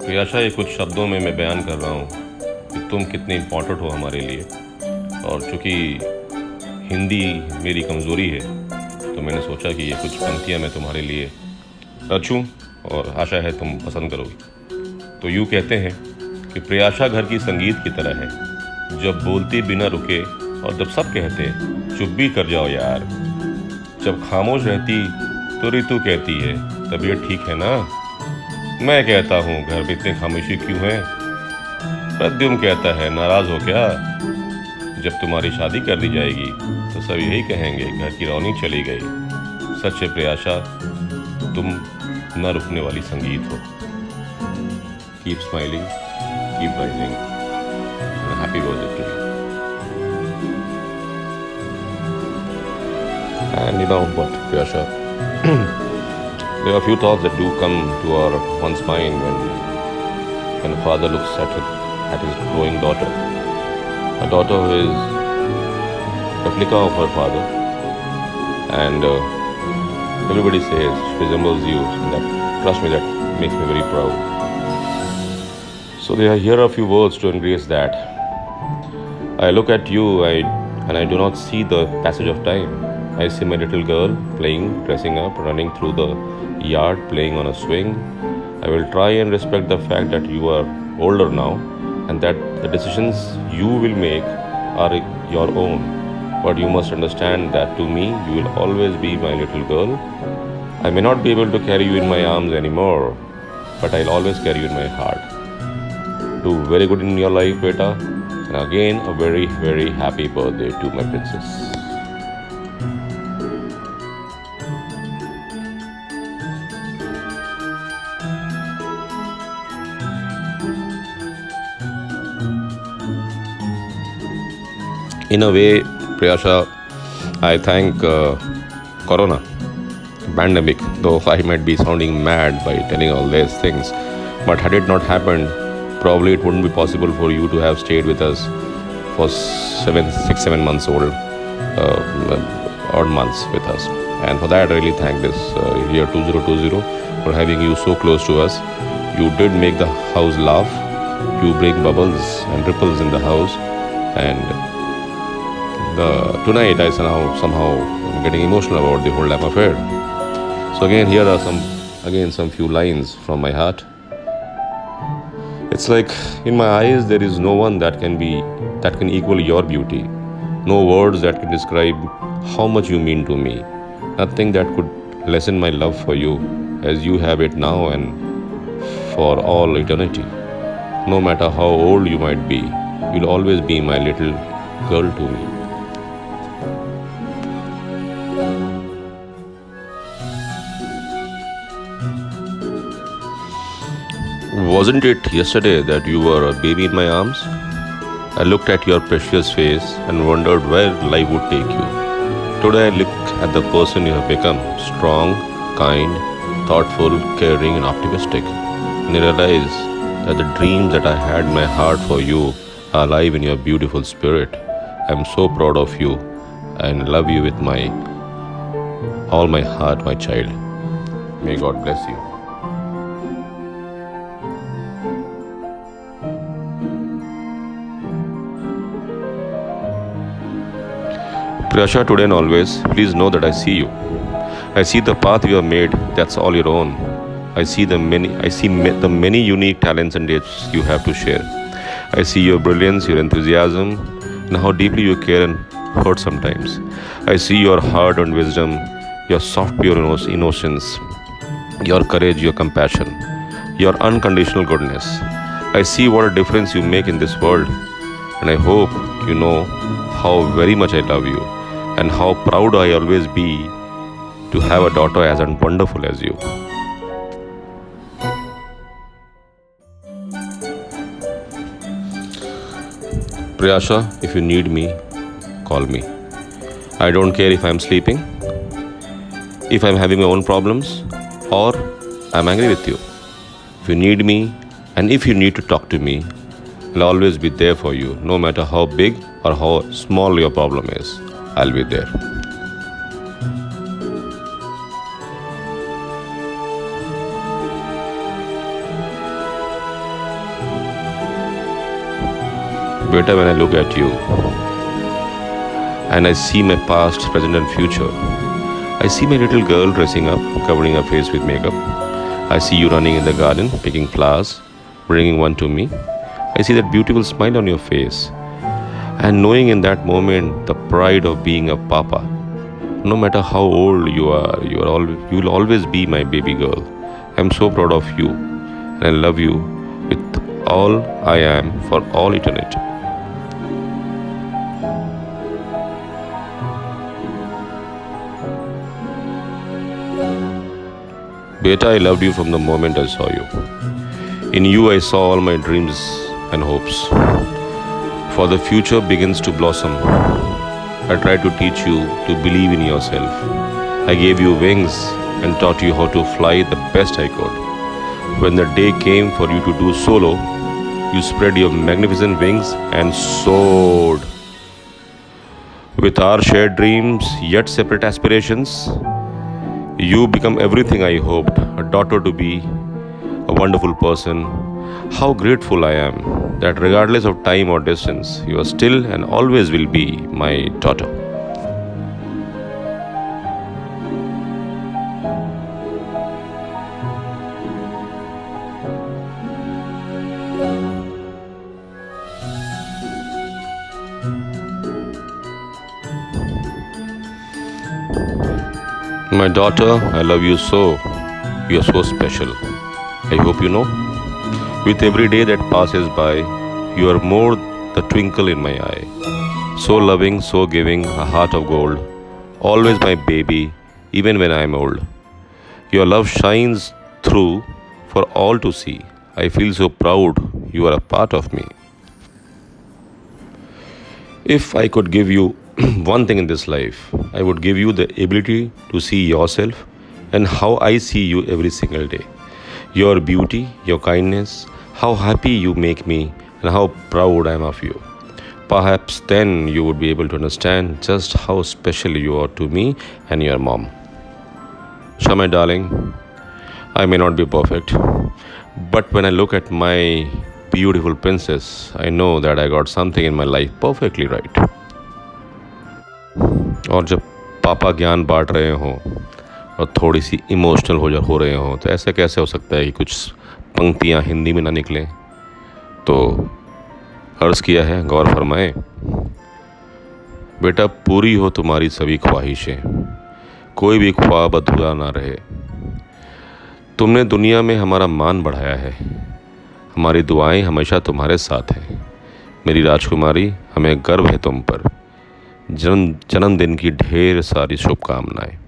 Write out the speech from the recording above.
प्रियाशा, ये कुछ शब्दों में मैं बयान कर रहा हूँ कि तुम कितने इम्पोर्टेंट हो हमारे लिए। और चूँकि हिंदी मेरी कमज़ोरी है तो मैंने सोचा कि ये कुछ पंक्तियाँ मैं तुम्हारे लिए रचूँ और आशा है तुम पसंद करोगी। तो यूँ कहते हैं कि प्रियाशा घर की संगीत की तरह है, जब बोलती बिना रुके और जब सब कहते चुप भी कर जाओ यार। जब खामोश रहती तो ऋतु कहती है तबीयत ठीक है ना। मैं कहता हूँ घर में इतनी खामोशी क्यों है। प्रद्युम्न कहता है नाराज हो क्या। जब तुम्हारी शादी कर दी जाएगी तो सब यही कहेंगे घर की रौनक चली गई। सच है प्रियाशा, तुम न रुकने वाली संगीत हो। Keep smiling, keep rising, happy birthday to you. And you know what, Priyasha? There are a few thoughts that do come to one's mind when a father looks at his growing daughter. A daughter who is replica of her father, and everybody says she resembles you. And that, trust me, that makes me very proud. So here are a few words to embrace that. I look at you, and I do not see the passage of time. I see my little girl playing, dressing up, running through the yard, playing on a swing. I will try and respect the fact that you are older now and that the decisions you will make are your own. But you must understand that to me, you will always be my little girl. I may not be able to carry you in my arms anymore, but I'll always carry you in my heart. Do very good in your life, beta. And again, a very, very happy birthday to my princess. In a way, Priyasha, I thank Corona pandemic, though I might be sounding mad by telling all these things. But had it not happened, probably it wouldn't be possible for you to have stayed with us for 7 months odd months with us. And for that, I really thank this year 2020 for having you so close to us. You did make the house laugh. You bring bubbles and ripples in the house. And tonight I somehow am getting emotional about the whole damn affair. So again, here are some few lines from my heart. It's like in my eyes there is no one that can equal your beauty. No words that can describe how much you mean to me. Nothing that could lessen my love for you as you have it now and for all eternity. No matter how old you might be, you'll always be my little girl to me. Wasn't it yesterday that you were a baby in my arms? I looked at your precious face and wondered where life would take you. Today I look at the person you have become, strong, kind, thoughtful, caring and optimistic. And I realize that the dreams that I had in my heart for you are alive in your beautiful spirit. I'm so proud of you and love you with all my heart, my child. May God bless you. Priyasha, today and always, please know that I see you. I see the path you have made, that's all your own. I see the many unique talents and gifts you have to share. I see your brilliance, your enthusiasm, and how deeply you care and hurt sometimes. I see your heart and wisdom, your soft, pure innocence, your courage, your compassion, your unconditional goodness. I see what a difference you make in this world, and I hope you know how very much I love you and how proud I always be to have a daughter as wonderful as you. Priyasha, if you need me, call me. I don't care if I'm sleeping, if I'm having my own problems, or I'm angry with you. If you need me and if you need to talk to me, I'll always be there for you, no matter how big or how small your problem is. I'll be there. Beta, when I look at you and I see my past, present, and future, I see my little girl dressing up, covering her face with makeup. I see you running in the garden, picking flowers, bringing one to me. I see that beautiful smile on your face, and knowing in that moment the pride of being a papa. No matter how old you will always be my baby girl. I'm so proud of you, and I love you with all I am for all eternity. Beta, I loved you from the moment I saw you. In you, I saw all my dreams and hopes. For the future begins to blossom. I tried to teach you to believe in yourself. I gave you wings and taught you how to fly the best I could. When the day came for you to do solo, you spread your magnificent wings and soared. With our shared dreams, yet separate aspirations, you become everything I hoped, a daughter to be, a wonderful person. How grateful I am that regardless of time or distance, you are still and always will be my daughter. My daughter, I love you so. You are so special. I hope you know. With every day that passes by, you are more the twinkle in my eye. So loving, so giving, a heart of gold. Always my baby, even when I am old. Your love shines through for all to see. I feel so proud you are a part of me. If I could give you one thing in this life, I would give you the ability to see yourself and how I see you every single day. Your beauty, your kindness, how happy you make me, and how proud I am of you. Perhaps then you would be able to understand just how special you are to me and your mom. So, my darling, I may not be perfect, but when I look at my beautiful princess, I know that I got something in my life perfectly right. और जब पापा ज्ञान बांट रहे हों और थोड़ी सी emotional हो रहे हों तो ऐसा कैसे हो सकता है कि कुछ पंक्तियाँ हिंदी में ना निकलें। तो अर्ज़ किया है, गौर फरमाएं। बेटा, पूरी हो तुम्हारी सभी ख्वाहिशें, कोई भी ख्वाब अधूरा ना रहे। तुमने दुनिया में हमारा मान बढ़ाया है, हमारी दुआएं हमेशा तुम्हारे साथ हैं। मेरी राजकुमारी, हमें गर्व है तुम पर। जन्मदिन की ढेर सारी शुभकामनाएं।